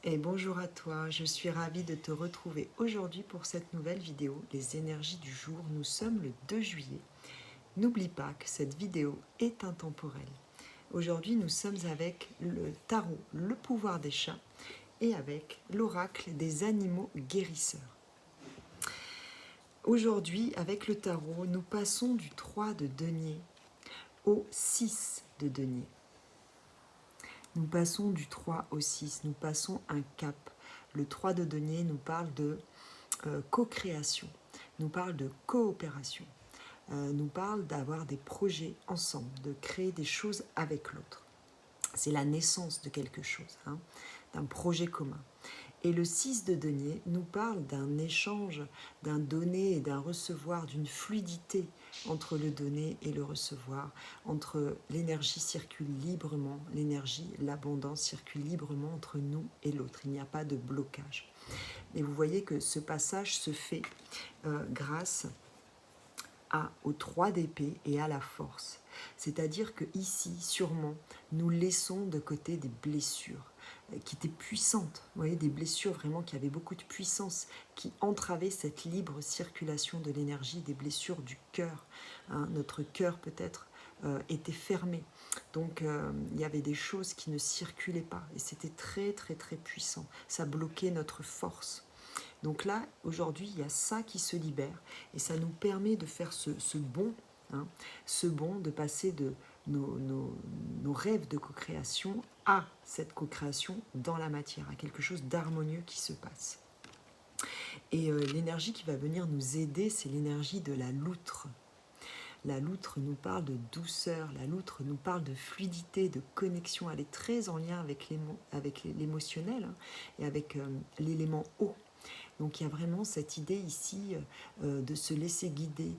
Et bonjour à toi, je suis ravie de te retrouver aujourd'hui pour cette nouvelle vidéo, les énergies du jour. Nous sommes le 2 juillet. N'oublie pas que cette vidéo est intemporelle. Aujourd'hui, nous sommes avec le tarot, le pouvoir des chats, et avec l'oracle des animaux guérisseurs. Aujourd'hui, avec le tarot, nous passons du 3 de denier au 6 de denier. Nous passons du 3 au 6, nous passons un cap. Le 3 de denier nous parle de co-création, nous parle de coopération, nous parle d'avoir des projets ensemble, de créer des choses avec l'autre. C'est la naissance de quelque chose, d'un projet commun. Et le 6 de denier nous parle d'un échange, d'un donner et d'un recevoir, d'une fluidité entre le donner et le recevoir, entre l'énergie circule librement, l'énergie, l'abondance circule librement entre nous et l'autre. Il n'y a pas de blocage. Et vous voyez que ce passage se fait grâce au 3 d'épée et à la force. C'est-à-dire que ici, sûrement, nous laissons de côté des blessures qui étaient puissantes. Vous voyez, des blessures vraiment qui avaient beaucoup de puissance, qui entravaient cette libre circulation de l'énergie, des blessures du cœur. Notre cœur peut-être était fermé. Donc il y avait des choses qui ne circulaient pas et c'était très très très puissant. Ça bloquait notre force. Donc là, aujourd'hui, il y a ça qui se libère et ça nous permet de faire ce bond, ce bond de passer de nos rêves de co-création à cette co-création dans la matière, à quelque chose d'harmonieux qui se passe. Et l'énergie qui va venir nous aider, c'est l'énergie de la loutre. La loutre nous parle de douceur, la loutre nous parle de fluidité, de connexion. Elle est très en lien avec l'émotionnel et avec l'élément eau. Donc il y a vraiment cette idée ici de se laisser guider,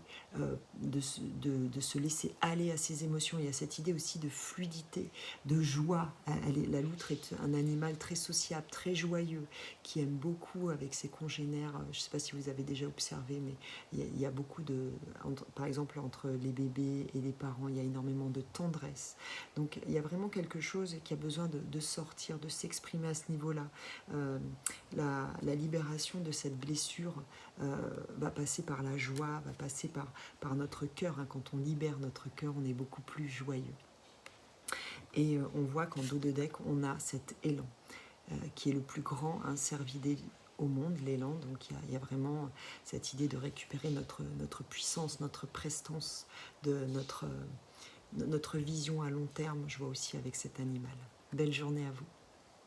de se laisser aller à ses émotions. Il y a cette idée aussi de fluidité, de joie. La loutre est un animal très sociable, très joyeux, qui aime beaucoup avec ses congénères. Je ne sais pas si vous avez déjà observé, mais il y a beaucoup de... Par exemple, entre les bébés et les parents, il y a énormément de tendresse. Donc il y a vraiment quelque chose qui a besoin de sortir, de s'exprimer à ce niveau-là. La libération de cette blessure va passer par la joie, va passer par notre cœur. Quand on libère notre cœur, on est beaucoup plus joyeux. Et on voit qu'en dos de deck, on a cet élan qui est le plus grand cervidé au monde, l'élan. Donc il y a vraiment cette idée de récupérer notre puissance, notre prestance, de notre vision à long terme. Je vois aussi avec cet animal. Belle journée à vous.